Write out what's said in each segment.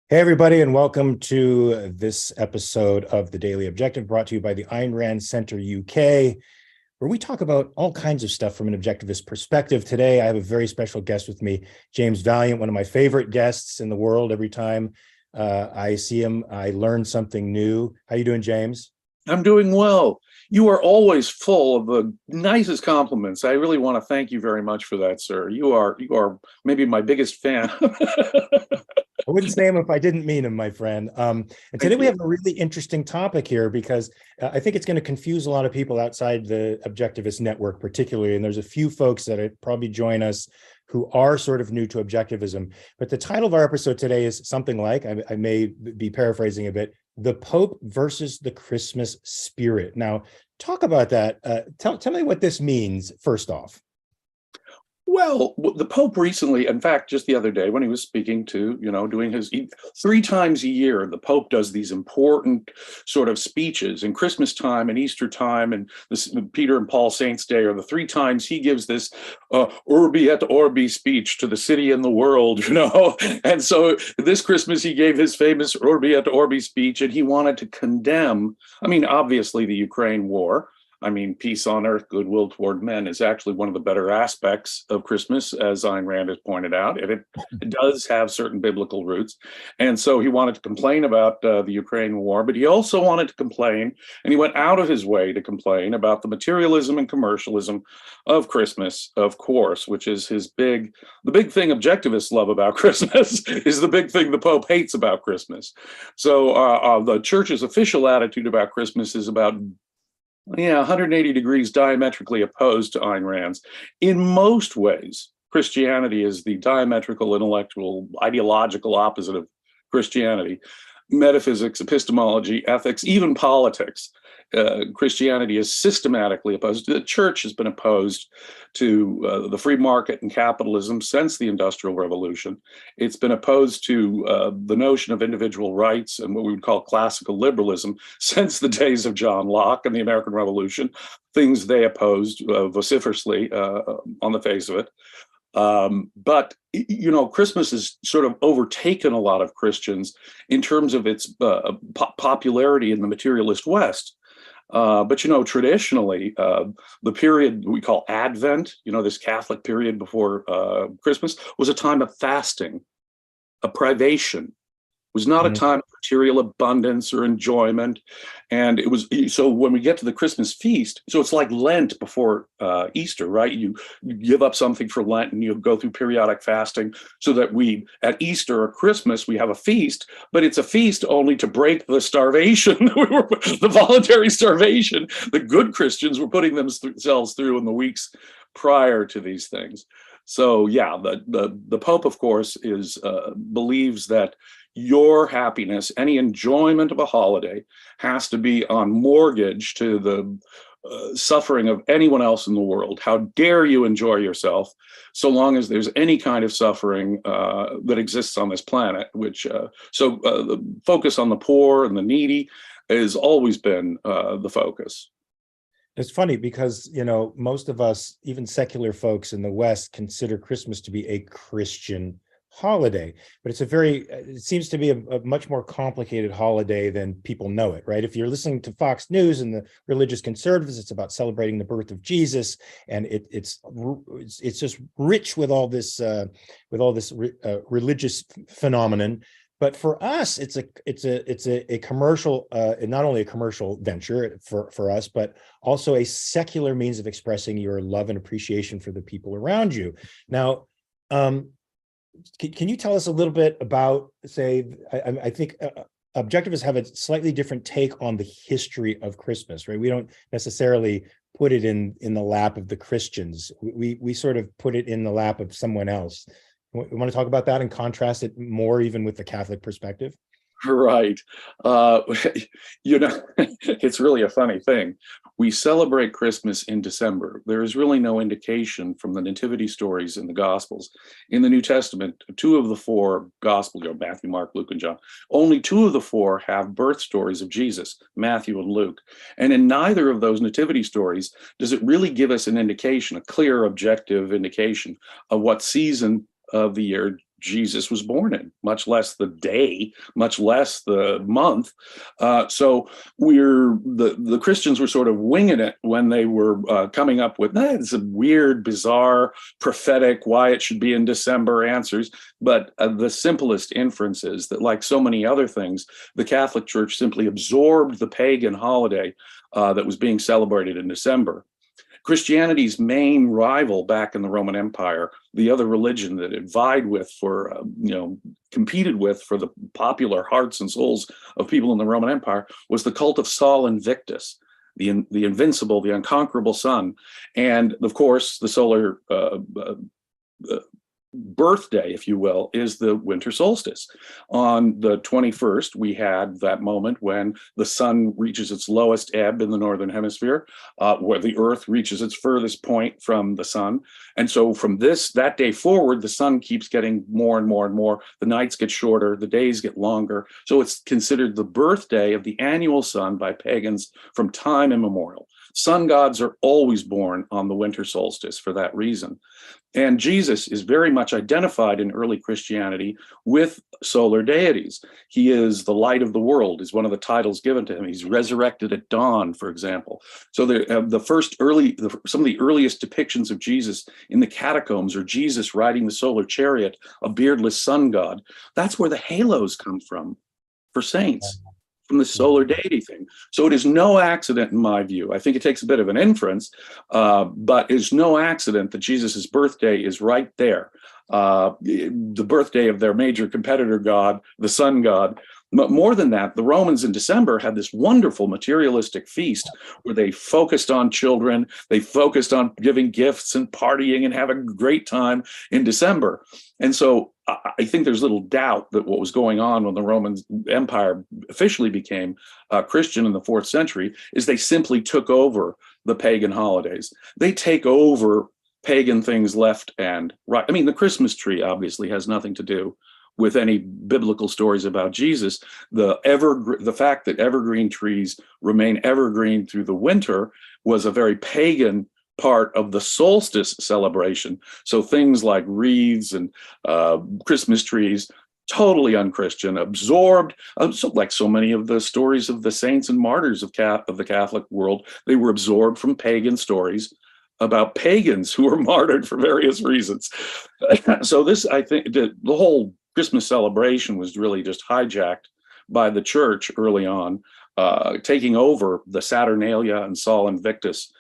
Hey, everybody, and welcome to this episode of The Daily Objective, brought to you by the Ayn Rand Center UK, where we talk about all kinds of stuff from an objectivist perspective. Today, I have a very special guest with me, James Valliant, one of my favorite guests in the world. Every time I see him, I learn something new. How you doing, James? I'm doing well. You are always full of the nicest compliments. I really want to thank you very much for that, sir. You are maybe my biggest fan. I wouldn't say him if I didn't mean him, my friend. And today Thank we you. have a really interesting topic here because I think it's going to confuse a lot of people outside the objectivist network, particularly. And there's a few folks that probably join us who are sort of new to objectivism. But the title of our episode today is something like, I may be paraphrasing a bit, The Pope versus the Christmas Spirit. Now, talk about that. Tell me what this means, first off. Well, the Pope recently, in fact, just the other day when he was speaking to, doing three times a year, the Pope does these important sort of speeches in Christmas time and Easter time, and this Peter and Paul Saints Day are the three times he gives this Urbi et Orbi speech to the city and the world, And so this Christmas he gave his famous Urbi et Orbi speech, and he wanted to condemn, obviously the Ukraine war. Peace on earth, goodwill toward men is actually one of the better aspects of Christmas, as Ayn Rand has pointed out. And it does have certain biblical roots. And so he wanted to complain about the Ukraine war, but he also wanted to complain, and he went out of his way to complain about the materialism and commercialism of Christmas, of course, which is the big thing objectivists love about Christmas is the big thing the Pope hates about Christmas. So the church's official attitude about Christmas is about 180 degrees diametrically opposed to Ayn Rand's. In most ways, Christianity is the diametrical, intellectual, ideological opposite of Christianity. Metaphysics, epistemology, ethics, even politics. Christianity is systematically opposed. The church has been opposed to the free market and capitalism since the Industrial Revolution. It's been opposed to the notion of individual rights and what we would call classical liberalism since the days of John Locke and the American Revolution, things they opposed vociferously on the face of it. But Christmas has sort of overtaken a lot of Christians in terms of its popularity in the materialist West. But traditionally, the period we call Advent, this Catholic period before Christmas, was a time of fasting, a privation. It was not a time of material abundance or enjoyment. And it was, so when we get to the Christmas feast, so it's like Lent before Easter, right? You give up something for Lent and you go through periodic fasting so that at Easter or Christmas, we have a feast, but it's a feast only to break the starvation, the voluntary starvation that good Christians were putting themselves through in the weeks prior to these things. So yeah, the Pope, of course, believes that your happiness, any enjoyment of a holiday, has to be on mortgage to the suffering of anyone else in the world. How dare you enjoy yourself so long as there's any kind of suffering that exists on this planet, the focus on the poor and the needy has always been the focus. It's funny because, most of us, even secular folks in the West, consider Christmas to be a Christian holiday, but it seems to be a much more complicated holiday than people know it, right? If you're listening to Fox News and the religious conservatives, it's about celebrating the birth of Jesus, and it's just rich with all this religious phenomenon. But for us, it's a commercial, not only a commercial venture for us, but also a secular means of expressing your love and appreciation for the people around you. Now, can you tell us a little bit about, say, I think objectivists have a slightly different take on the history of Christmas, right? We don't necessarily put it in the lap of the Christians. We sort of put it in the lap of someone else. You want to talk about that and contrast it more even with the Catholic perspective? Right. It's really a funny thing. We celebrate Christmas in December. There is really no indication from the nativity stories in the Gospels. In the New Testament, two of the four Gospels, Matthew, Mark, Luke, and John, only two of the four have birth stories of Jesus, Matthew and Luke. And in neither of those nativity stories does it really give us an indication, a clear, objective indication of what season of the year Jesus was born in, much less the day, much less the month. So the Christians were sort of winging it when they were coming up with it's a weird, bizarre, prophetic, why it should be in December answers. But the simplest inference is that, like so many other things, the Catholic Church simply absorbed the pagan holiday that was being celebrated in December. Christianity's main rival back in the Roman Empire, the other religion that it vied with for, competed with for the popular hearts and souls of people in the Roman Empire, was the cult of Sol Invictus, the invincible, the unconquerable sun. And of course, the solar birthday, if you will, is the winter solstice. On the 21st, we had that moment when the sun reaches its lowest ebb in the northern hemisphere, where the earth reaches its furthest point from the sun. And so from that day forward, the sun keeps getting more and more and more. The nights get shorter, the days get longer. So it's considered the birthday of the annual sun by pagans from time immemorial. Sun gods are always born on the winter solstice for that reason. And Jesus is very much identified in early Christianity with solar deities. He is the light of the world, is one of the titles given to him. He's resurrected at dawn, for example. So some of the earliest depictions of Jesus in the catacombs are Jesus riding the solar chariot, a beardless sun god. That's where the halos come from for saints, from the solar deity thing. So it is no accident, in my view. I think it takes a bit of an inference, but it's no accident that Jesus's birthday is right there. The birthday of their major competitor god, the sun god. But more than that, the Romans in December had this wonderful materialistic feast where they focused on children, they focused on giving gifts and partying and having a great time in December. And so I think there's little doubt that what was going on when the Roman Empire officially became Christian in the 4th century is they simply took over the pagan holidays. They take over pagan things left and right. I mean, the Christmas tree obviously has nothing to do with any biblical stories about Jesus. The fact that evergreen trees remain evergreen through the winter was a very pagan part of the solstice celebration. So things like wreaths and Christmas trees, totally unchristian, absorbed, like so many of the stories of the saints and martyrs of the Catholic world, they were absorbed from pagan stories about pagans who were martyred for various reasons. So this, I think, the whole Christmas celebration was really just hijacked by the church early on, taking over the Saturnalia and Sol Invictus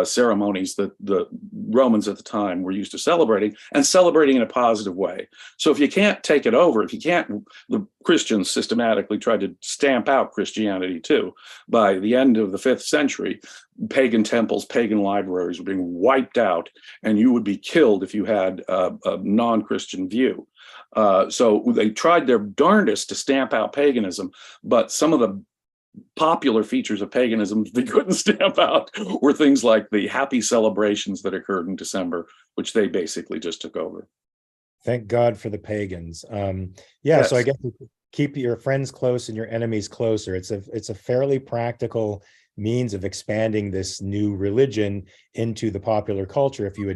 ceremonies that the Romans at the time were used to celebrating, and celebrating in a positive way. So if you can't take it over, the Christians systematically tried to stamp out Christianity too. By the end of the 5th century, pagan temples, pagan libraries were being wiped out, and you would be killed if you had a non-Christian view. So they tried their darndest to stamp out paganism, but some of the popular features of paganism they couldn't stamp out were things like the happy celebrations that occurred in December, which they basically just took over. Thank God for the pagans. Yes. So I guess keep your friends close and your enemies closer. It's a fairly practical means of expanding this new religion into the popular culture. If you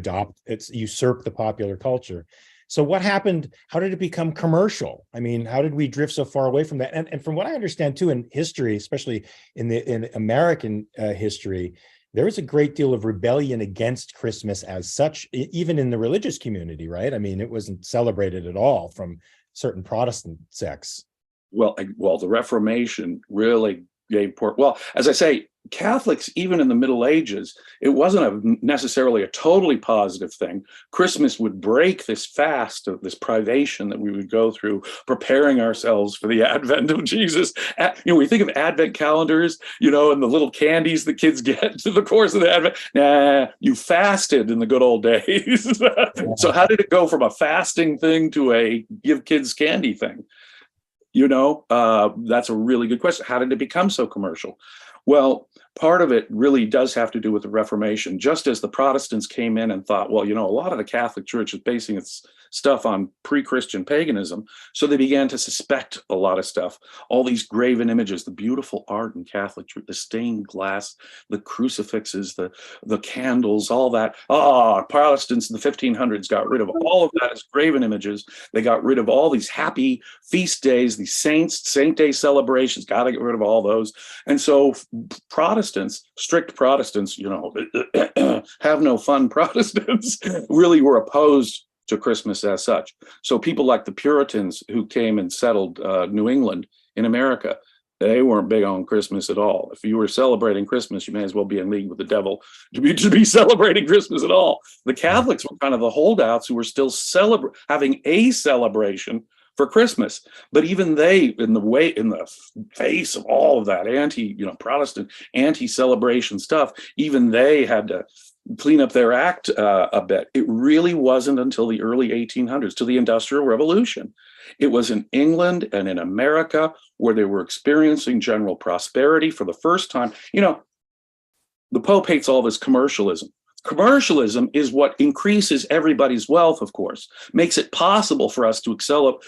usurp the popular culture. So what happened? How did it become commercial? I mean, how did we drift so far away from that? And from what I understand too, in history, especially in American history, there was a great deal of rebellion against Christmas as such, even in the religious community, right? I mean, it wasn't celebrated at all from certain Protestant sects. Well, the Reformation really gave as I say, Catholics, even in the Middle Ages, it wasn't necessarily a totally positive thing. Christmas would break this fast of this privation that we would go through, preparing ourselves for the advent of Jesus. We think of advent calendars, and the little candies that kids get through the course of the advent. Nah, you fasted in the good old days. So how did it go from a fasting thing to a give kids candy thing? That's a really good question. How did it become so commercial? Well, part of it really does have to do with the Reformation. Just as the Protestants came in and thought, well, a lot of the Catholic Church is basing its stuff on pre-Christian paganism. So they began to suspect a lot of stuff. All these graven images, the beautiful art in Catholic Church, the stained glass, the crucifixes, the candles, all that. Protestants in the 1500s got rid of all of that as graven images. They got rid of all these happy feast days, these saint day celebrations, got to get rid of all those. And so Protestants, strict Protestants, have no fun Protestants, really were opposed to Christmas as such. So people like the Puritans who came and settled New England in America, they weren't big on Christmas at all. If you were celebrating Christmas, you may as well be in league with the devil to be celebrating Christmas at all. The Catholics were kind of the holdouts who were still having a celebration for Christmas. But even they, in the face of all of that Protestant anti-celebration stuff, even they had to clean up their act a bit. It really wasn't until the early 1800s, to the Industrial Revolution. It was in England and in America where they were experiencing general prosperity for the first time. The Pope hates all this commercialism. Commercialism is what increases everybody's wealth, of course, makes it possible for us to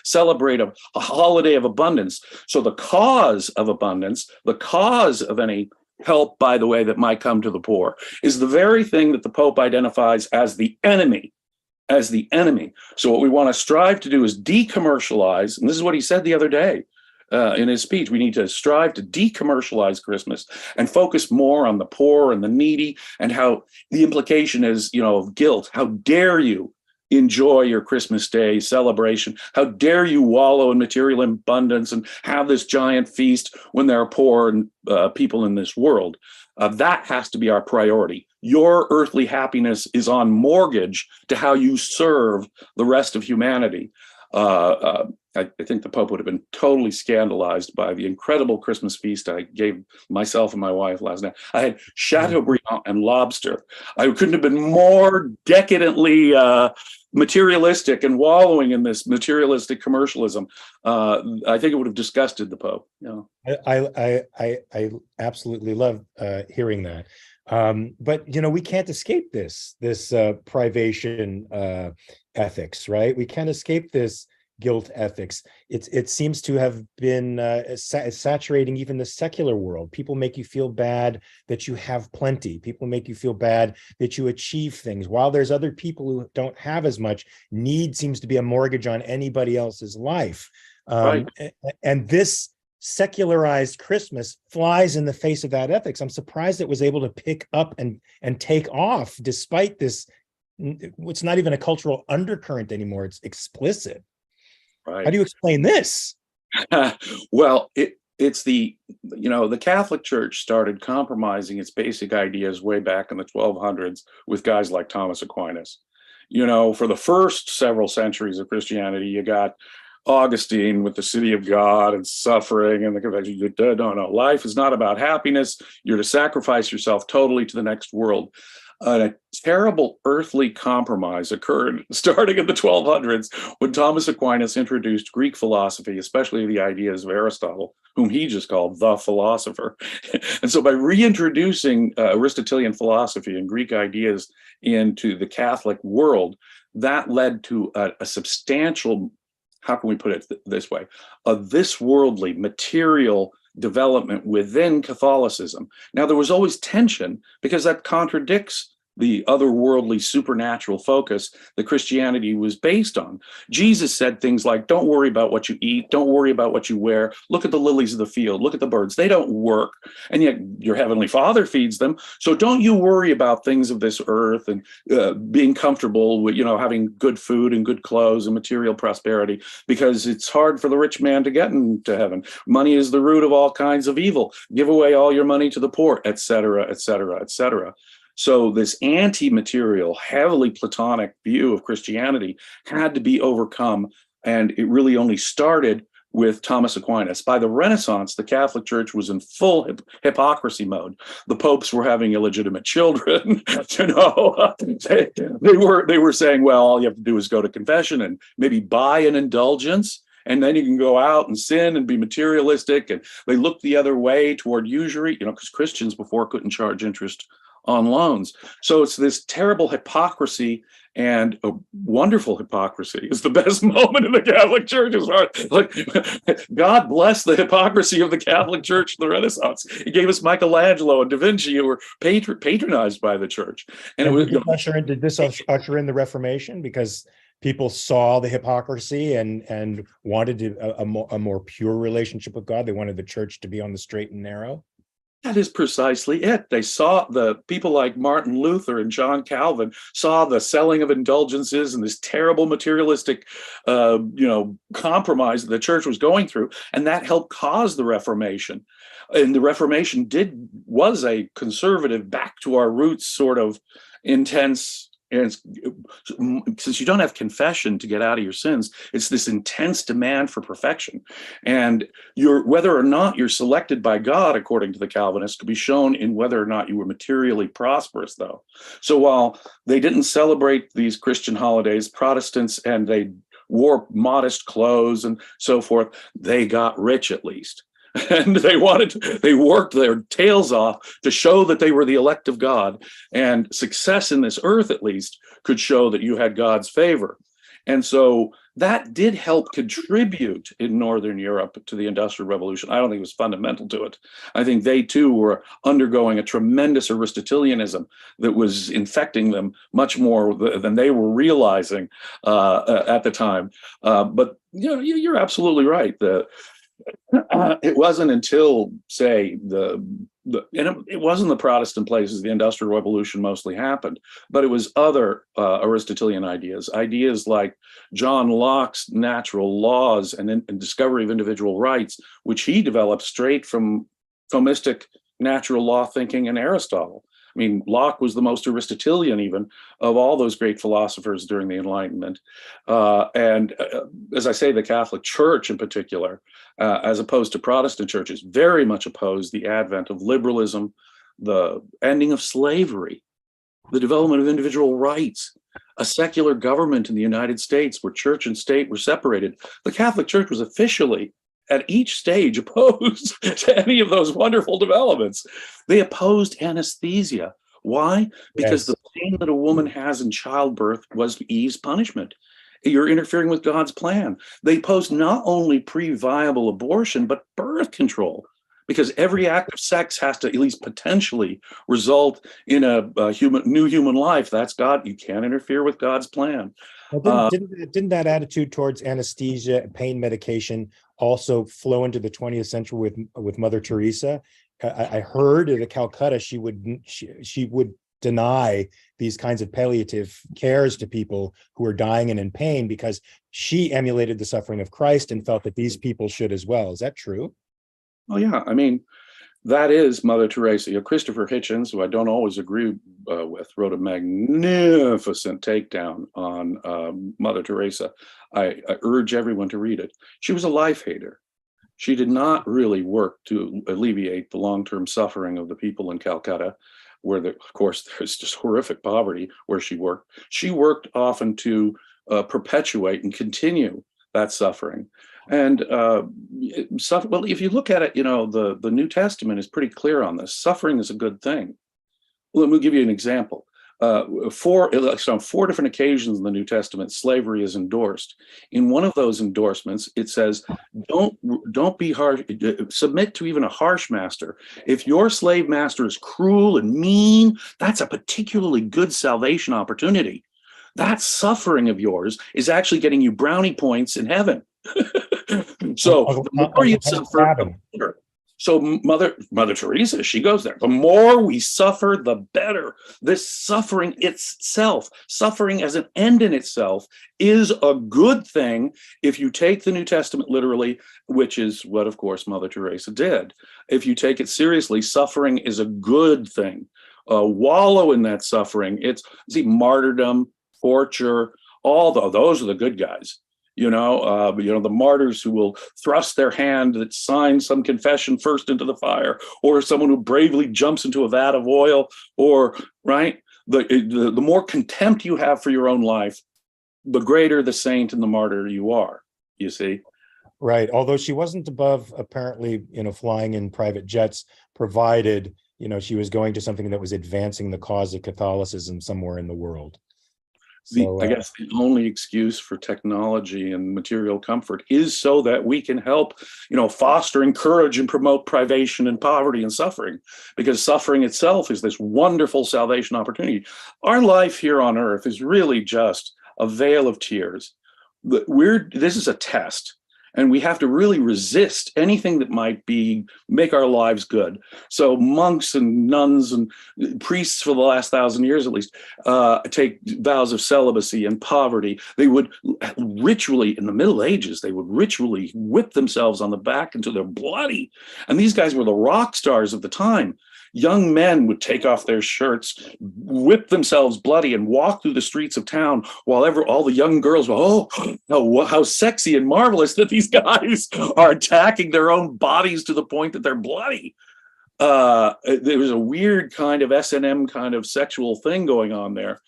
celebrate a holiday of abundance. So the cause of abundance, the cause of any help, by the way, that might come to the poor, is the very thing that the Pope identifies as the enemy. So what we want to strive to do is decommercialize, and this is what he said the other day in his speech. We need to strive to decommercialize Christmas and focus more on the poor and the needy, and how the implication is, of guilt. How dare you enjoy your Christmas Day celebration? How dare you wallow in material abundance and have this giant feast when there are poor and people in this world? That has to be our priority. Your earthly happiness is on mortgage to how you serve the rest of humanity. I think the Pope would have been totally scandalized by the incredible Christmas feast I gave myself and my wife last night. I had Chateaubriand and lobster. I couldn't have been more decadently materialistic and wallowing in this materialistic commercialism. I think it would have disgusted the Pope. I absolutely love hearing that. But we can't escape this privation ethics, right? We can't escape this guilt ethics. It seems to have been saturating even the secular world. People make you feel bad that you have plenty. People make you feel bad that you achieve things, while there's other people who don't have as much. Need seems to be a mortgage on anybody else's life. Right. And this secularized Christmas flies in the face of that ethics. I'm surprised it was able to pick up and take off despite this. It's not even a cultural undercurrent anymore. It's explicit. Right. How do you explain this? Well, it's the Catholic Church started compromising its basic ideas way back in the 1200s with guys like Thomas Aquinas. For the first several centuries of Christianity, you got Augustine with the city of God and suffering and the conviction. No, life is not about happiness. You're to sacrifice yourself totally to the next world. A terrible earthly compromise occurred starting in the 1200s when Thomas Aquinas introduced Greek philosophy, especially the ideas of Aristotle, whom he just called the philosopher. And so by reintroducing Aristotelian philosophy and Greek ideas into the Catholic world, that led to a substantial, how can we put it this way, a this worldly material development within Catholicism. Now, there was always tension because that contradicts the otherworldly supernatural focus that Christianity was based on. Jesus said things like, don't worry about what you eat, don't worry about what you wear, look at the lilies of the field, look at the birds, they don't work, and yet your heavenly Father feeds them, so don't you worry about things of this earth and being comfortable with, having good food and good clothes and material prosperity, because it's hard for the rich man to get into heaven. Money is the root of all kinds of evil. Give away all your money to the poor, etc., etc., etc. So this anti-material, heavily Platonic view of Christianity had to be overcome, and it really only started with Thomas Aquinas. By the Renaissance, the Catholic Church was in full hypocrisy mode. The popes were having illegitimate children. They were saying, well, all you have to do is go to confession and maybe buy an indulgence, and then you can go out and sin and be materialistic. And they looked the other way toward usury, because Christians before couldn't charge interest on loans. So it's this terrible hypocrisy And a wonderful hypocrisy is the best moment in the Catholic Church's heart. Like, God bless the hypocrisy of the Catholic Church in the Renaissance. He gave us Michelangelo and Da Vinci, who were patronized by the Church. And it was, did this usher in the Reformation because people saw the hypocrisy and wanted a more pure relationship with God? They wanted the church to be on the straight and narrow. That is precisely it. They saw, the people like Martin Luther and John Calvin saw the selling of indulgences and this terrible materialistic, compromise that the church was going through, and that helped cause the Reformation. And the Reformation was a conservative, back to our roots sort of intense. And since you don't have confession to get out of your sins, it's this intense demand for perfection. And whether or not you're selected by God, according to the Calvinists, could be shown in whether or not you were materially prosperous, though. So while they didn't celebrate these Christian holidays, Protestants, and they wore modest clothes and so forth, they got rich at least. And they worked their tails off to show that they were the elect of God, and success in this earth at least could show that you had God's favor. And so that did help contribute in Northern Europe to the Industrial Revolution. I don't think it was fundamental to it. I think they too were undergoing a tremendous Aristotelianism that was infecting them much more than they were realizing at the time. But you're absolutely right. It wasn't until, say, it wasn't the Protestant places the Industrial Revolution mostly happened, but it was other Aristotelian ideas like John Locke's natural laws and discovery of individual rights, which he developed straight from Thomistic natural law thinking in Aristotle. I mean, Locke was the most Aristotelian even of all those great philosophers during the Enlightenment. As I say, the Catholic Church in particular, as opposed to Protestant churches, very much opposed the advent of liberalism, the ending of slavery, the development of individual rights, a secular government in the United States where church and state were separated. The Catholic Church was officially at each stage opposed to any of those wonderful developments. They opposed anesthesia. Why? Because the pain that a woman has in childbirth was Eve's punishment. You're interfering with God's plan. They opposed not only pre-viable abortion, but birth control, because every act of sex has to at least potentially result in a new human life. That's God. You can't interfere with God's plan. Well, didn't that attitude towards anesthesia and pain medication also flow into the 20th century with Mother Teresa? I heard at Calcutta she would deny these kinds of palliative cares to people who are dying and in pain because she emulated the suffering of Christ and felt that these people should as well. Is that true? Oh yeah, I mean, that is Mother Teresa. Christopher Hitchens, who I don't always agree with, wrote a magnificent takedown on Mother Teresa. I urge everyone to read it. She was a life hater. She did not really work to alleviate the long-term suffering of the people in Calcutta, where, of course, there's just horrific poverty where she worked. She worked often to perpetuate and continue that suffering. And well, if you look at it, the New Testament is pretty clear on this. Suffering is a good thing. Let me give you an example. On 4 different occasions in the New Testament, slavery is endorsed. In one of those endorsements, it says, don't be harsh, submit to even a harsh master. If your slave master is cruel and mean, that's a particularly good salvation opportunity. That suffering of yours is actually getting you brownie points in heaven. So the more you suffer, the better. So Mother Teresa, she goes there. The more we suffer, the better. This suffering itself, suffering as an end in itself, is a good thing if you take the New Testament literally, which is what, of course, Mother Teresa did. If you take it seriously, suffering is a good thing. Wallow in that suffering. Martyrdom, torture, those are the good guys. The martyrs who will thrust their hand that signs some confession first into the fire, or someone who bravely jumps into a vat of oil, or the more contempt you have for your own life, the greater the saint and the martyr you are, you see. Right. Although she wasn't above apparently, flying in private jets, provided, she was going to something that was advancing the cause of Catholicism somewhere in the world. So I guess the only excuse for technology and material comfort is so that we can help, foster, encourage, and promote privation and poverty and suffering, because suffering itself is this wonderful salvation opportunity. Our life here on earth is really just a veil of tears. This is a test. And we have to really resist anything that might make our lives good. So monks and nuns and priests for the last 1,000 years, at least, take vows of celibacy and poverty. They would ritually, in the Middle Ages, they would ritually whip themselves on the back until they're bloody. And these guys were the rock stars of the time. Young men would take off their shirts, whip themselves bloody, and walk through the streets of town while all the young girls were, how sexy and marvelous that these guys are attacking their own bodies to the point that they're bloody. There was a weird kind of S&M kind of sexual thing going on there,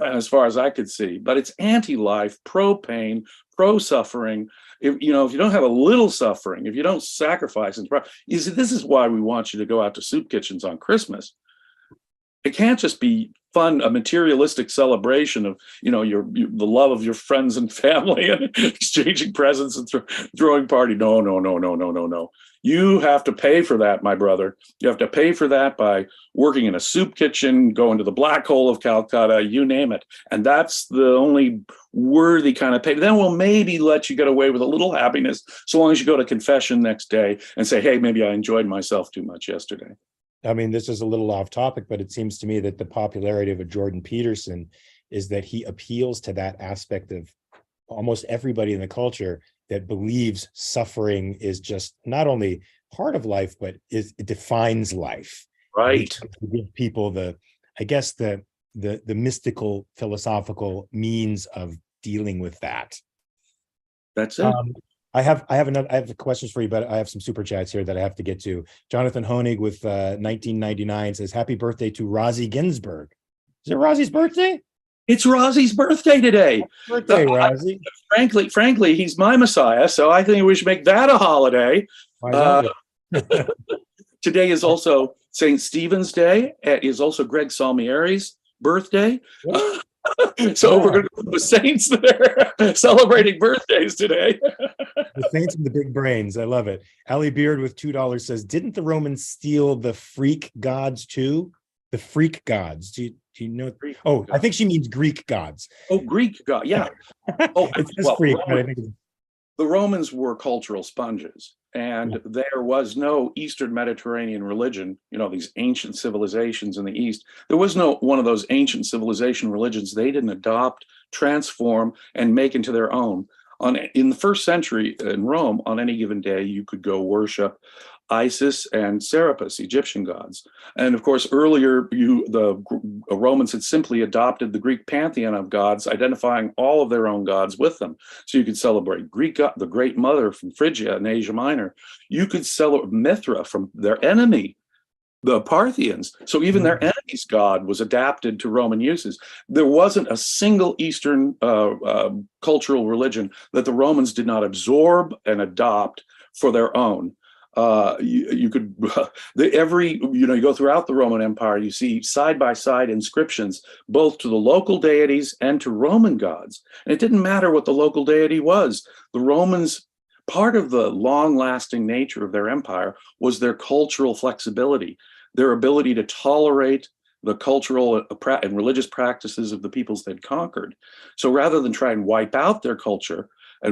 as far as I could see. But it's anti-life, pro-pain, pro-suffering. If you don't have a little suffering, if you don't sacrifice, this is why we want you to go out to soup kitchens on Christmas. It can't just be fun, a materialistic celebration of the love of your friends and family and exchanging presents and throwing party. No. You have to pay for that, my brother. You have to pay for that by working in a soup kitchen, going to the black hole of Calcutta, you name it. And that's the only worthy kind of pay. Then we'll maybe let you get away with a little happiness, so long as you go to confession next day and say, hey, maybe I enjoyed myself too much yesterday. I mean, this is a little off topic, but it seems to me that the popularity of a Jordan Peterson is that he appeals to that aspect of almost everybody in the culture that believes suffering is just not only part of life, but it defines life. Right. To give people the mystical, philosophical means of dealing with that. That's it. I have questions for you, but I have some super chats here that I have to get to. Jonathan Honig with 1999 says, happy birthday to Rosie Ginsburg. Is it Rosie's birthday? It's Rosie's birthday today. Happy birthday, Rosie. Frankly, he's my Messiah, so I think we should make that a holiday. Today is also St. Stephen's Day. It is also Greg Salmieri's birthday. So we're going to go with saints that are celebrating birthdays today. The saints and the big brains. I love it. Ali Beard with $2 says, didn't the Romans steal the freak gods too? The freak gods. Do you know? I think she means Greek gods. Oh, Greek god. Yeah. It's just freak, but I think the Romans were cultural sponges, and there was no Eastern Mediterranean religion, these ancient civilizations in the East. There was no one of those ancient civilization religions they didn't adopt, transform, and make into their own. In the first century in Rome, on any given day, you could go worship Isis and Serapis, Egyptian gods. And of course, earlier, the Romans had simply adopted the Greek pantheon of gods, identifying all of their own gods with them. So you could celebrate the Great Mother from Phrygia in Asia Minor. You could celebrate Mithra from their enemy, the Parthians. So even their enemy's god was adapted to Roman uses. There wasn't a single Eastern cultural religion that the Romans did not absorb and adopt for their own. You go throughout the Roman Empire, you see side by side inscriptions, both to the local deities and to Roman gods. And it didn't matter what the local deity was. The Romans, part of the long lasting nature of their empire was their cultural flexibility, their ability to tolerate the cultural and religious practices of the peoples they'd conquered. So rather than try and wipe out their culture,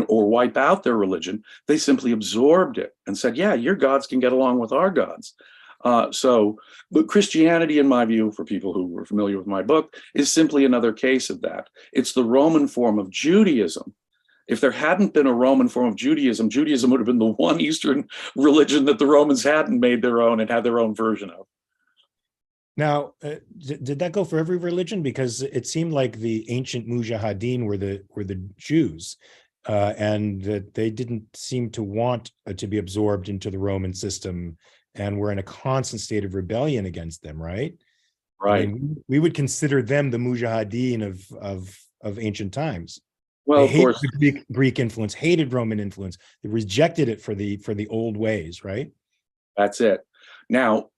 or wipe out their religion, they simply absorbed it and said, yeah, your gods can get along with our gods. But Christianity, in my view, for people who were familiar with my book, is simply another case of that. It's the Roman form of Judaism. If there hadn't been a Roman form of Judaism, Judaism would have been the one Eastern religion that the Romans hadn't made their own and had their own version of. Now, did that go for every religion? Because it seemed like the ancient Mujahideen were the Jews. And that they didn't seem to want to be absorbed into the Roman system, and were in a constant state of rebellion against them, right? Right. I mean, we would consider them the Mujahideen of ancient times. Well, they of hated course, the Greek influence, hated Roman influence. They rejected it for the old ways, right? that's it. Now,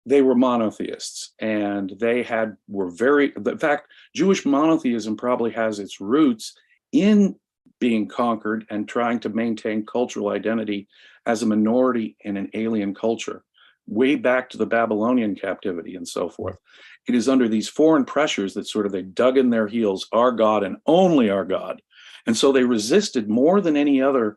they were monotheists, and in fact, Jewish monotheism probably has its roots in being conquered and trying to maintain cultural identity as a minority in an alien culture, way back to the Babylonian captivity and so forth. It is under these foreign pressures that sort of they dug in their heels, our God and only our God. And so they resisted more than any other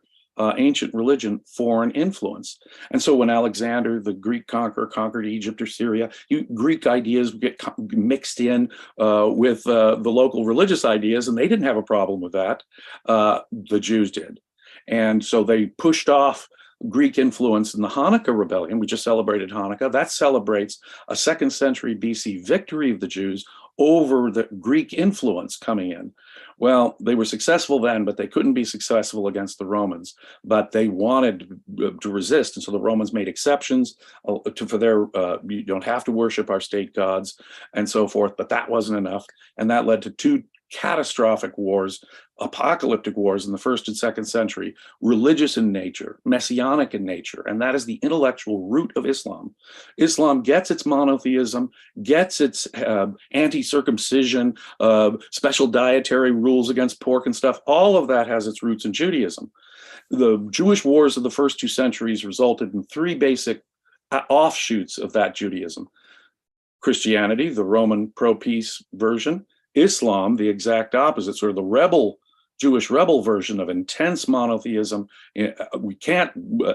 ancient religion foreign influence. And so when Alexander, the Greek conqueror, conquered Egypt or Syria, Greek ideas get mixed in with the local religious ideas, and they didn't have a problem with that. The Jews did. And so they pushed off Greek influence in the Hanukkah rebellion. We just celebrated Hanukkah. That celebrates a 2nd century BC victory of the Jews over the Greek influence coming in. Well, they were successful then, but they couldn't be successful against the Romans. But they wanted to resist, and so the Romans made exceptions for their, you don't have to worship our state gods and so forth, but that wasn't enough. And that led to 2 catastrophic wars, apocalyptic wars in the 1st and 2nd century, religious in nature, messianic in nature, and that is the intellectual root of Islam. Islam gets its monotheism, gets its anti-circumcision, special dietary rules against pork and stuff. All of that has its roots in Judaism. The Jewish wars of the first 2 centuries resulted in 3 basic offshoots of that Judaism. Christianity, the Roman pro-peace version; Islam, the exact opposite, sort of the Jewish rebel version of intense monotheism. We can't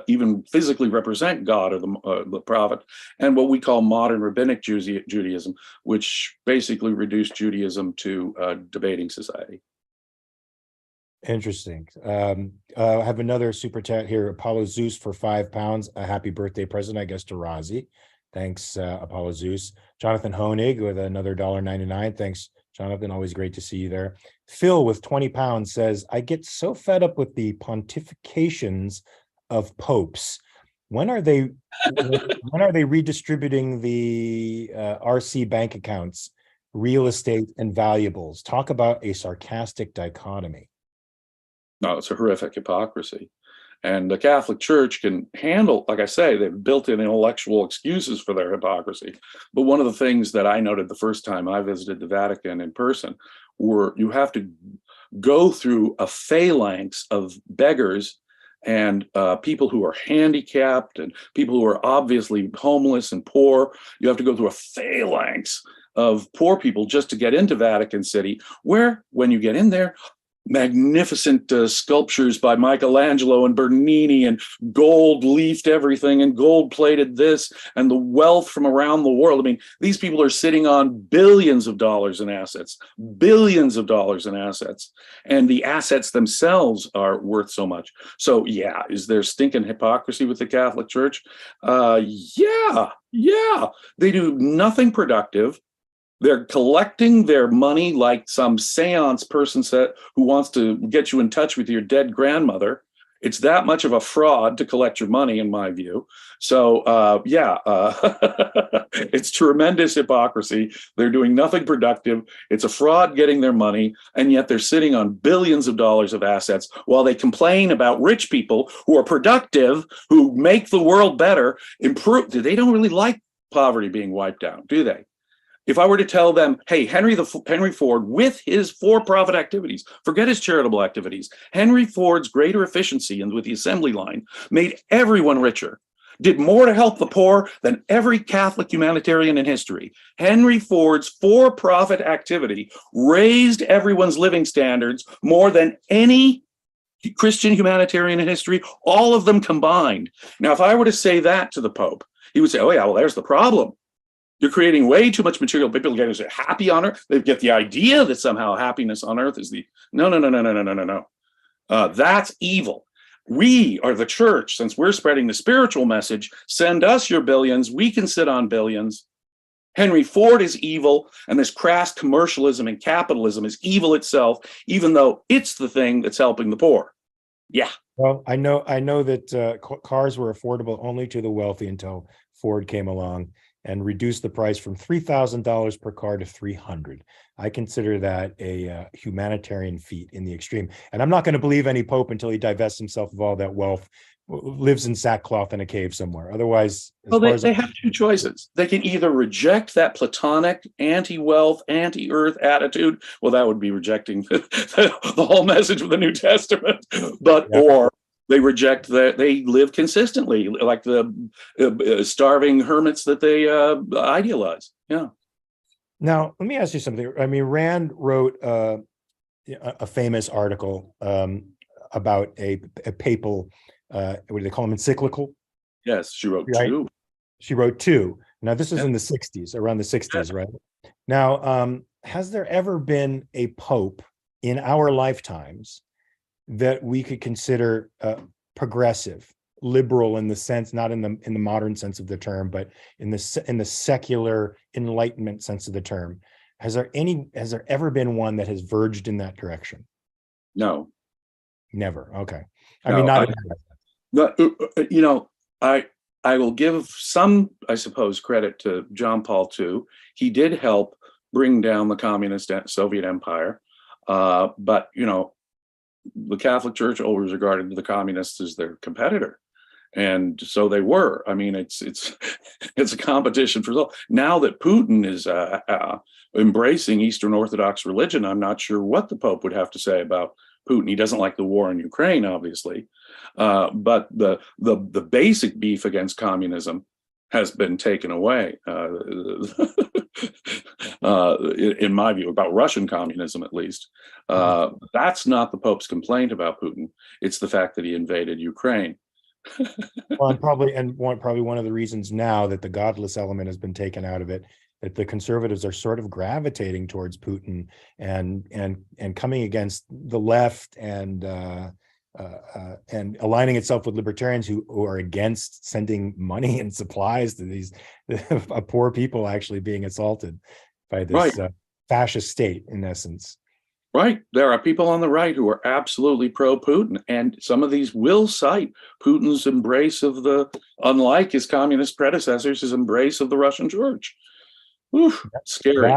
even physically represent God or the prophet. And what we call modern rabbinic Judaism, which basically reduced Judaism to a debating society. Interesting. I have another super chat here. Apollo Zeus for £5. A happy birthday present, I guess, to Razi. Thanks, Apollo Zeus. Jonathan Honig with another $1.99. Thanks, Jonathan. Always great to see you there. Phil with £20 says, I get so fed up with the pontifications of popes. When are they redistributing the RC bank accounts, real estate, and valuables? Talk about a sarcastic dichotomy. No, it's a horrific hypocrisy. And the Catholic Church can handle, like I say, they've built in intellectual excuses for their hypocrisy. But one of the things that I noted the first time I visited the Vatican in person were you have to go through a phalanx of beggars and people who are handicapped and people who are obviously homeless and poor. You have to go through a phalanx of poor people just to get into Vatican City, where when you get in there, magnificent sculptures by Michelangelo and Bernini, and gold leafed everything and gold plated this, and the wealth from around the world. I mean, these people are sitting on billions of dollars in assets, billions of dollars in assets, and the assets themselves are worth so much. So yeah, is there stinking hypocrisy with the Catholic Church? Yeah, they do nothing productive. They're collecting their money like some seance person who wants to get you in touch with your dead grandmother. It's that much of a fraud to collect your money, in my view. So, it's tremendous hypocrisy. They're doing nothing productive. It's a fraud getting their money, and yet they're sitting on billions of dollars of assets while they complain about rich people who are productive, who make the world better, improve. They don't really like poverty being wiped out, do they? If I were to tell them, hey, Henry Ford, with his for-profit activities, forget his charitable activities, Henry Ford's greater efficiency and with the assembly line made everyone richer, did more to help the poor than every Catholic humanitarian in history. Henry Ford's for-profit activity raised everyone's living standards more than any Christian humanitarian in history, all of them combined. Now, if I were to say that to the Pope, he would say, oh yeah, well, there's the problem. You're creating way too much material. People get happy on earth. They get the idea that somehow happiness on earth is the no. That's evil. We are the church. Since we're spreading the spiritual message, send us your billions. We can sit on billions. Henry Ford is evil, and this crass commercialism and capitalism is evil itself, even though it's the thing that's helping the poor. Yeah. Well, I know that cars were affordable only to the wealthy until Ford came along. and reduce the price from $3,000 per car to $300. I consider that a humanitarian feat in the extreme. And I'm not going to believe any pope until he divests himself of all that wealth, lives in sackcloth in a cave somewhere. Otherwise, well, they have two choices. They can either reject that Platonic anti-wealth, anti-earth attitude. Well, that would be rejecting the whole message of the New Testament. But or they reject that they live consistently, like the starving hermits that they idealize. Yeah. Now, let me ask you something. I mean, Rand wrote a famous article about a papal, what do they call them, encyclical? Yes, she wrote two. She wrote two. Now, this is in the 60s, around the 60s, right? Now, has there ever been a pope in our lifetimes that we could consider progressive, liberal in the sense, not in the modern sense of the term, but in the secular Enlightenment sense of the term? Has there ever been one that has verged in that direction? No. Never. Okay. I mean, I will give some, I suppose, credit to John Paul II. He did help bring down the communist Soviet empire, but the Catholic Church always regarded the communists as their competitor, and so they were. I mean, it's a competition for now that Putin is embracing Eastern Orthodox religion. I'm not sure what the Pope would have to say about Putin. He doesn't like the war in Ukraine, obviously, but the basic beef against communism has been taken away, in my view, about Russian communism, at least. That's not the Pope's complaint about Putin. It's the fact that he invaded Ukraine. Well, and probably one of the reasons now that the godless element has been taken out of it, that the conservatives are sort of gravitating towards Putin and coming against the left and aligning itself with libertarians who are against sending money and supplies to these poor people actually being assaulted by this fascist state, in essence. Right. There are people on the right who are absolutely pro-Putin, and some of these will cite Putin's embrace of unlike his communist predecessors, his embrace of the Russian Church. Oof, scary.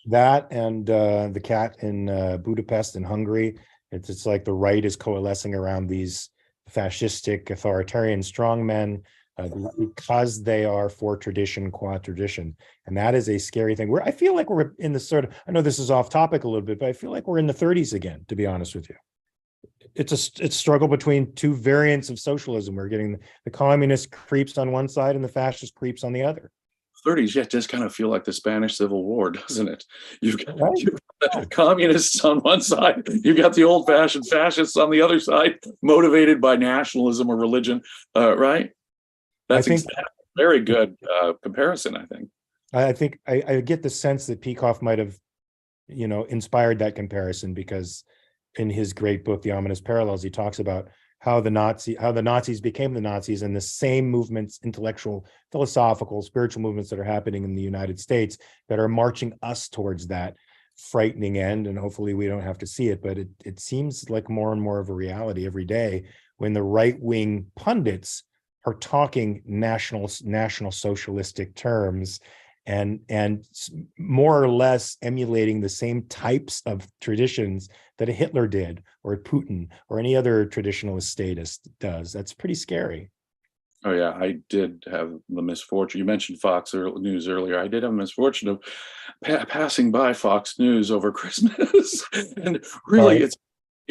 That and the cat in Budapest in Hungary. It's like the right is coalescing around these fascistic, authoritarian strongmen because they are for tradition, qua tradition. And that is a scary thing. I feel like we're in the sort of, I know this is off topic a little bit, but I feel like we're in the 30s again, to be honest with you. It's a struggle between two variants of socialism. We're getting the communist creeps on one side and the fascist creeps on the other. 30s, yeah, just kind of feel like the Spanish Civil War, doesn't it? You've got the communists on one side, you've got the old-fashioned fascists on the other side, motivated by nationalism or religion, right? That's a very good comparison, I think. I get the sense that Peikoff might have, inspired that comparison, because in his great book, The Ominous Parallels, he talks about how the Nazis became the Nazis, and the same movements, intellectual, philosophical, spiritual movements that are happening in the United States that are marching us towards that frightening end. And hopefully we don't have to see it, but it seems like more and more of a reality every day when the right-wing pundits are talking national socialistic terms and more or less emulating the same types of traditions that a Hitler did, or a Putin, or any other traditionalist statist does. That's pretty scary. Oh yeah, I did have the misfortune. You mentioned Fox News earlier. I did have the misfortune of passing by Fox News over Christmas, and really, it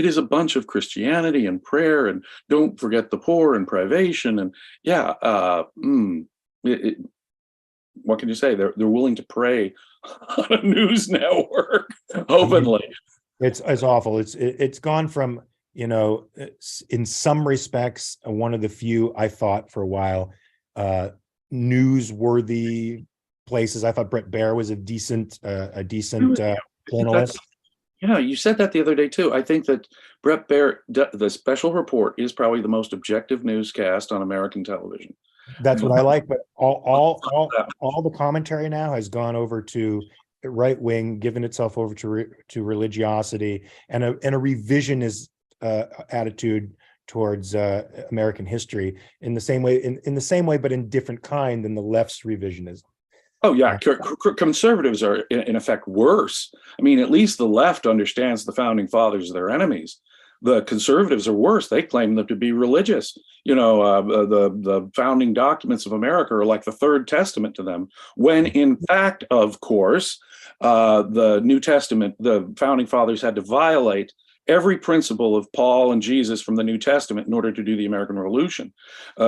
is a bunch of Christianity and prayer, and don't forget the poor and privation, and what can you say? They're willing to pray on a news network openly. It's awful. It's gone from, in some respects, one of the few, I thought for a while, newsworthy places. I thought Bret Baier was a decent journalist. Yeah, you said that the other day too. I think that Bret Baier, the Special Report, is probably the most objective newscast on American television. That's what I like, but all the commentary now has gone over to right wing, given itself over to religiosity and a revisionist attitude towards American history in the same way, but in different kind than the left's revisionism. Oh yeah, conservatives are in effect worse. I mean, at least the left understands the founding fathers are their enemies. The conservatives are worse. They claim them to be religious. The founding documents of America are like the Third Testament to them, when in fact, of course, the New Testament, the founding fathers had to violate every principle of Paul and Jesus from the New Testament in order to do the American Revolution.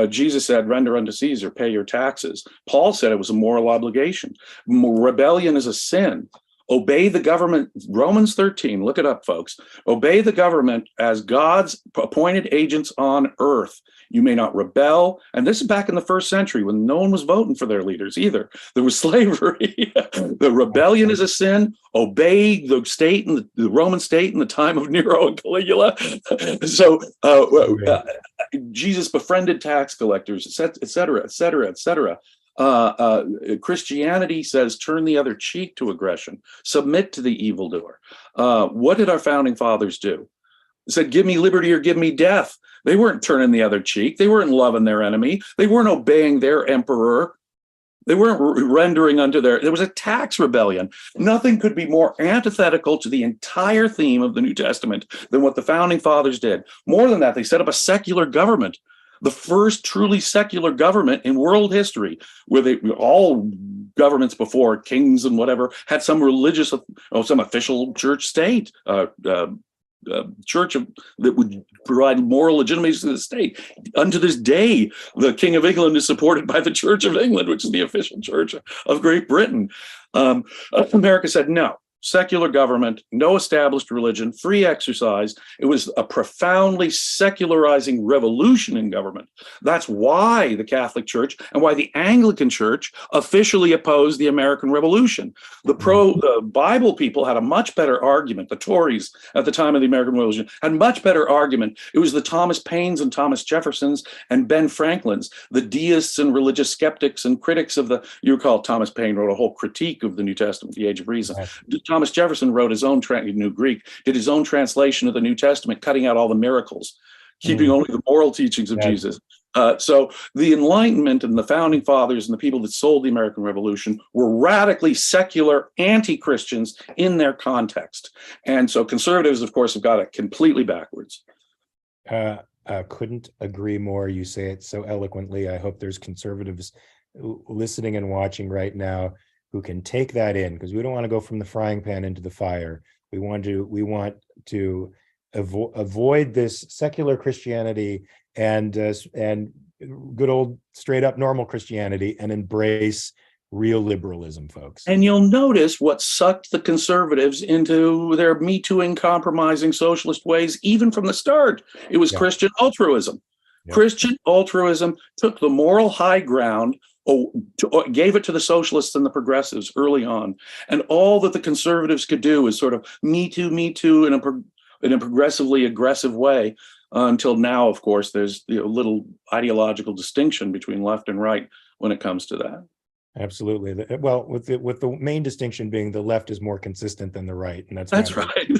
Jesus said, render unto Caesar, pay your taxes. Paul said it was a moral obligation. Rebellion is a sin. Obey the government. Romans 13, look it up, folks. Obey the government as God's appointed agents on earth. You may not rebel. And this is back in the first century when no one was voting for their leaders either. There was slavery. The rebellion is a sin. Obey the state and the Roman state in the time of Nero and Caligula. So Jesus befriended tax collectors, et cetera, et cetera, et cetera. Christianity says turn the other cheek to aggression, submit to the evildoer. What did our founding fathers do? They said, give me liberty or give me death. They weren't turning the other cheek. They weren't loving their enemy. They weren't obeying their emperor. They weren't rendering unto there was a tax rebellion. Nothing could be more antithetical to the entire theme of the New Testament than what the founding fathers did. More than that, they set up a secular government, the first truly secular government in world history, where all governments before, kings and whatever, had some religious, some official church state, church that would provide moral legitimacy to the state. Unto this day, the King of England is supported by the Church of England, which is the official church of Great Britain. America said no. Secular government, no established religion, free exercise. It was a profoundly secularizing revolution in government. That's why the Catholic Church and why the Anglican Church officially opposed the American Revolution. The Bible people had a much better argument. The Tories at the time of the American Revolution had a much better argument. It was the Thomas Paines and Thomas Jeffersons and Ben Franklins, the deists and religious skeptics and critics of you recall Thomas Paine wrote a whole critique of the New Testament, The Age of Reason. Right. Thomas Jefferson wrote his own, New Greek, did his own translation of the New Testament, cutting out all the miracles, keeping only the moral teachings of Jesus. So the Enlightenment and the Founding Fathers and the people that sold the American Revolution were radically secular anti-Christians in their context. And so conservatives, of course, have got it completely backwards. Couldn't agree more. You say it so eloquently. I hope there's conservatives listening and watching right now who can take that in, because we don't want to go from the frying pan into the fire. We want to avoid this secular Christianity and good old straight up normal Christianity and embrace real liberalism, folks. And you'll notice what sucked the conservatives into their Me Tooing, compromising socialist ways, even from the start. It was Christian altruism. Christian altruism took the moral high ground, gave it to the socialists and the progressives early on. And all that the conservatives could do is sort of me too in a progressively aggressive way, until now, of course, there's little ideological distinction between left and right when it comes to that. Absolutely. Well, with the main distinction being the left is more consistent than the right. And that's right.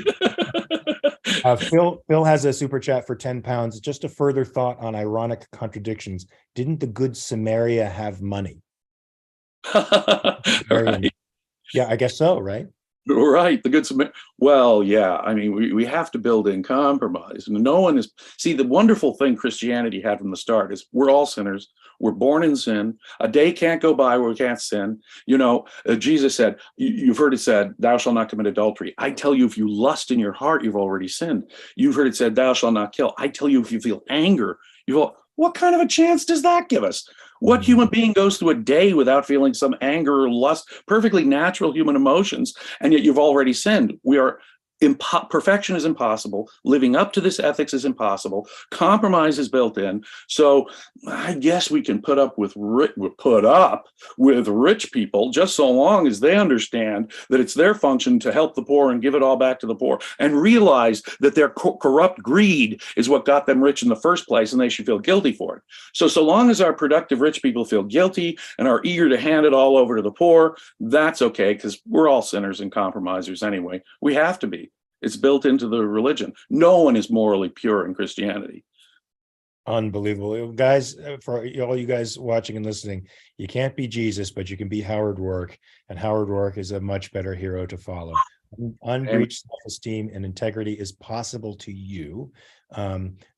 Phil has a super chat for 10 pounds. Just a further thought on ironic contradictions. Didn't the good Samaria have money? Right. Yeah, I guess so, right? Right. The good Samaritan. Well, yeah. I mean, we have to build in compromise. And no one is. See, the wonderful thing Christianity had from the start is we're all sinners. We're born in sin. A day can't go by where we can't sin. Jesus said, you've heard it said, thou shalt not commit adultery. I tell you, if you lust in your heart, you've already sinned. You've heard it said, thou shalt not kill. I tell you, if you feel anger, what kind of a chance does that give us? What human being goes through a day without feeling some anger or lust, perfectly natural human emotions, and yet you've already sinned? Perfection is impossible. Living up to this ethics is impossible. Compromise is built in. So I guess we can put up with rich people just so long as they understand that it's their function to help the poor and give it all back to the poor, and realize that their corrupt greed is what got them rich in the first place, and they should feel guilty for it. So long as our productive rich people feel guilty and are eager to hand it all over to the poor, that's okay, because we're all sinners and compromisers anyway. We have to be. It's built into the religion. No one is morally pure in Christianity. Unbelievable. Guys, for all you guys watching and listening, you can't be Jesus, but you can be Howard Rourke, and Howard Rourke is a much better hero to follow. And Unbreached self-esteem and integrity is possible to you,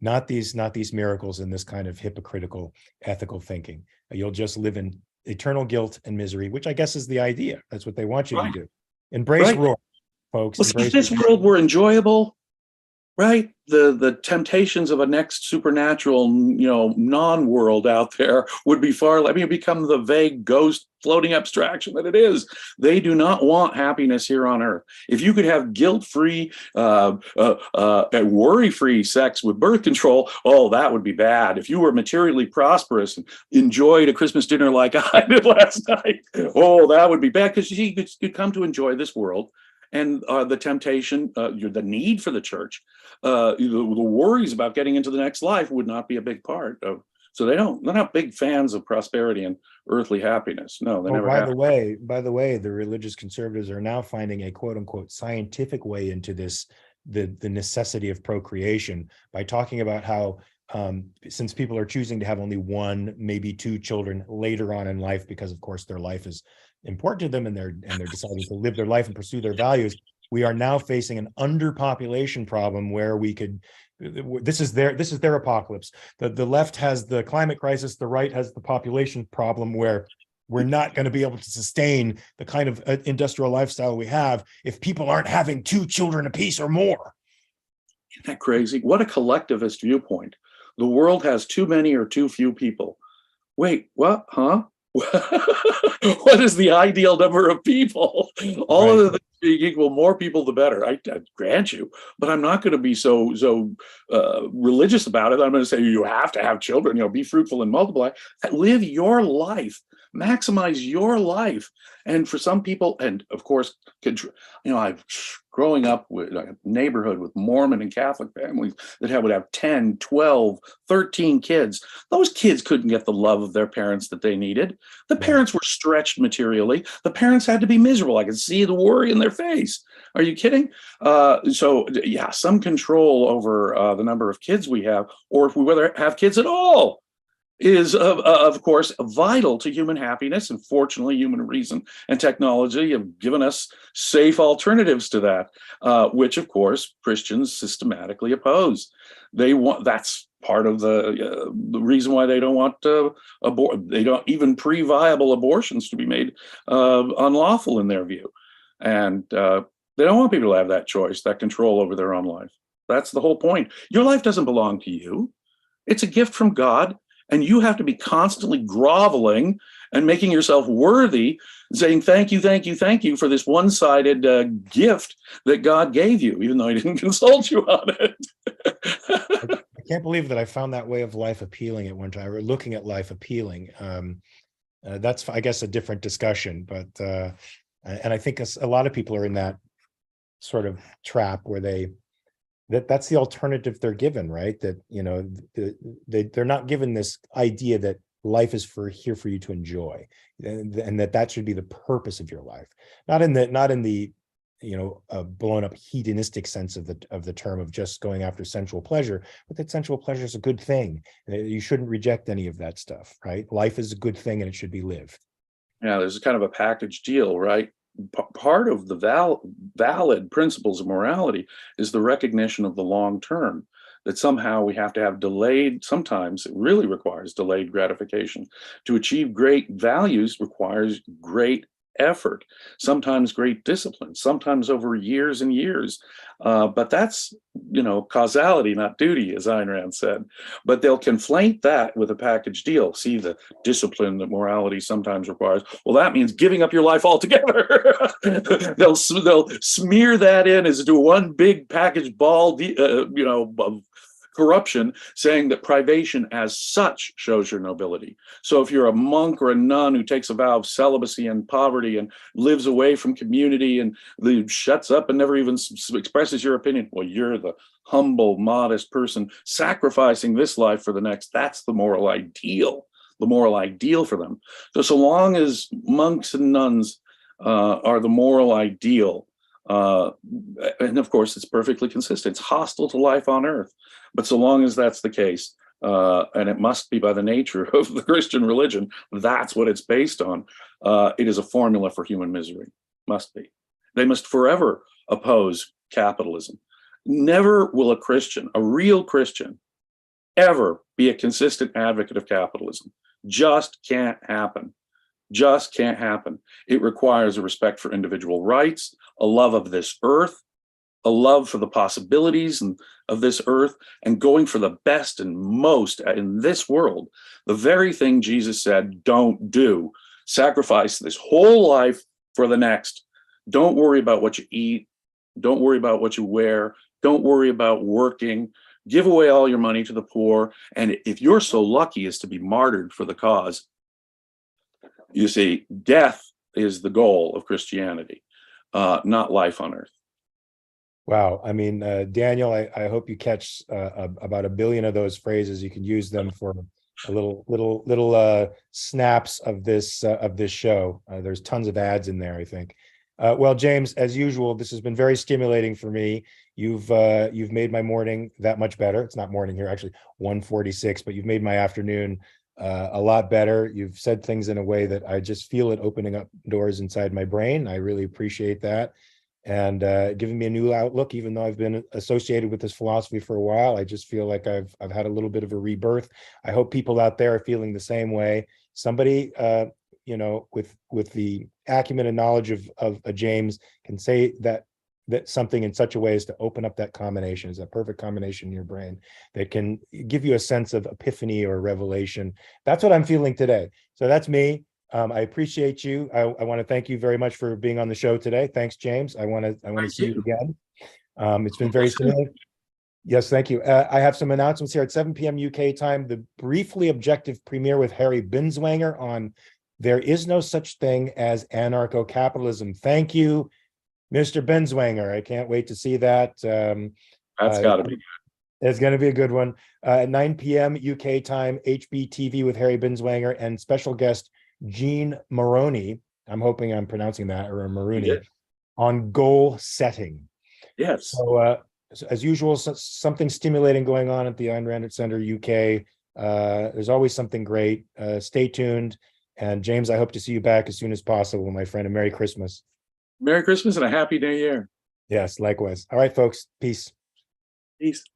not these miracles and this kind of hypocritical ethical thinking. You'll just live in eternal guilt and misery, which I guess is the idea. That's what they want you to right, do. Embrace right. Rourke, folks. Well, see, if Embrace. this world were enjoyable, right? The temptations of a next supernatural, non-world out there would be far. I mean, become the vague ghost floating abstraction that it is. They do not want happiness here on Earth. If you could have guilt-free, worry-free sex with birth control, oh, that would be bad. If you were materially prosperous and enjoyed a Christmas dinner like I did last night, oh, that would be bad, because you could come to enjoy this world. And the temptation, the need for the church, the worries about getting into the next life would not be a big part of. So they're not big fans of prosperity and earthly happiness. No, they never have. By the way, the religious conservatives are now finding a quote unquote scientific way into this, the necessity of procreation, by talking about how since people are choosing to have only one, maybe two children later on in life, because of course their life is important to them, and they're deciding to live their life and pursue their values, we are now facing an underpopulation problem where we could, this is their apocalypse. The left has the climate crisis, the right has the population problem, where we're not going to be able to sustain the kind of industrial lifestyle we have if people aren't having two children apiece or more. Isn't that crazy? What a collectivist viewpoint. The world has too many or too few people. Wait, what? Huh? What is the ideal number of people? All of the things being equal, more people the better. I grant you, but I'm not going to be so religious about it. I'm going to say you have to have children. Be fruitful and multiply. Live your life. Maximize your life. And for some people, and of course, I've growing up with a neighborhood with Mormon and Catholic families that would have 10, 12, 13 kids. Those kids couldn't get the love of their parents that they needed. The parents were stretched materially. The parents had to be miserable. I could see the worry in their face. Are you kidding? So yeah, some control over the number of kids we have, or if we whether have kids at all, is of course vital to human happiness. And fortunately, human reason and technology have given us safe alternatives to that, which of course Christians systematically oppose. That's part of the reason why they don't want they don't even pre-viable abortions to be made unlawful in their view, and they don't want people to have that choice, that control over their own life. That's the whole point. Your life doesn't belong to you. It's a gift from God. And you have to be constantly groveling and making yourself worthy, saying, thank you, thank you, thank you for this one-sided gift that God gave you, even though he didn't consult you on it. I can't believe that I found that way of life appealing at one time, or looking at life appealing. That's, I guess, a different discussion. But and I think a lot of people are in that sort of trap where that's the alternative they're given, right? That, they're not given this idea that life is here for you to enjoy, and that should be the purpose of your life, not in the blown up hedonistic sense of the term of just going after sensual pleasure, but that sensual pleasure is a good thing. You shouldn't reject any of that stuff, right? Life is a good thing and it should be lived. Yeah, there's a kind of a package deal, right? Part of the valid principles of morality is the recognition of the long term, that somehow we have to have sometimes it really requires delayed gratification. To achieve great values requires great effort, sometimes great discipline, sometimes over years and years. But that's, causality, not duty, as Ayn Rand said. But they'll conflate that with a package deal. See, the discipline that morality sometimes requires. Well, that means giving up your life altogether. They'll smear that in as do one big package ball, of corruption, saying that privation as such shows your nobility. So if you're a monk or a nun who takes a vow of celibacy and poverty and lives away from community and shuts up and never even expresses your opinion, well, you're the humble, modest person sacrificing this life for the next. That's the moral ideal for them. So long as monks and nuns are the moral ideal, and of course, it's perfectly consistent. It's hostile to life on earth. But so long as that's the case, and it must be by the nature of the Christian religion. That's what it's based on. It is a formula for human misery. Must be. They must forever oppose capitalism. Never will a Christian, a real Christian, ever be a consistent advocate of capitalism. Just can't happen. Just can't happen. It requires a respect for individual rights, a love of this earth, a love for the possibilities of this earth, and going for the best and most in this world. The very thing Jesus said, don't do. Sacrifice this whole life for the next. Don't worry about what you eat. Don't worry about what you wear. Don't worry about working. Give away all your money to the poor. And if you're so lucky as to be martyred for the cause, you see, death is the goal of Christianity, not life on earth. Wow. I mean, Daniel, I hope you catch about 1 billion of those phrases. You can use them for a little snaps of this show. There's tons of ads in there, I think. Well, James, as usual, this has been very stimulating for me. You've made my morning that much better. It's not morning here, actually, 1:46, but you've made my afternoon a lot better. You've said things in a way that I just feel it opening up doors inside my brain. I really appreciate that. And giving me a new outlook, even though I've been associated with this philosophy for a while. I just feel like I've had a little bit of a rebirth. I hope people out there are feeling the same way. Somebody, with the acumen and knowledge of a James can say that something in such a way as to open up that combination, is a perfect combination in your brain that can give you a sense of epiphany or revelation. That's what I'm feeling today. So that's me. I appreciate you. I want to thank you very much for being on the show today. Thanks, James. I want to see you again. It's been very stimulating. Yes, thank you. I have some announcements here at 7 p.m. UK time. The Briefly Objective premiere with Harry Binswanger on There Is No Such Thing as Anarcho-Capitalism. Thank you, Mr. Binswanger. I can't wait to see that. That's got to be good. It's going to be a good one. At 9 p.m. UK time, HBTV with Harry Binswanger and special guest Gene Maroney. I'm hoping I'm pronouncing that, or Maroney, on goal setting. Yes. So, as usual, something stimulating going on at the Ayn Rand Center UK. There's always something great. Stay tuned. And James, I hope to see you back as soon as possible, my friend. And Merry Christmas. Merry Christmas and a Happy New Year. Yes, likewise. All right, folks. Peace. Peace.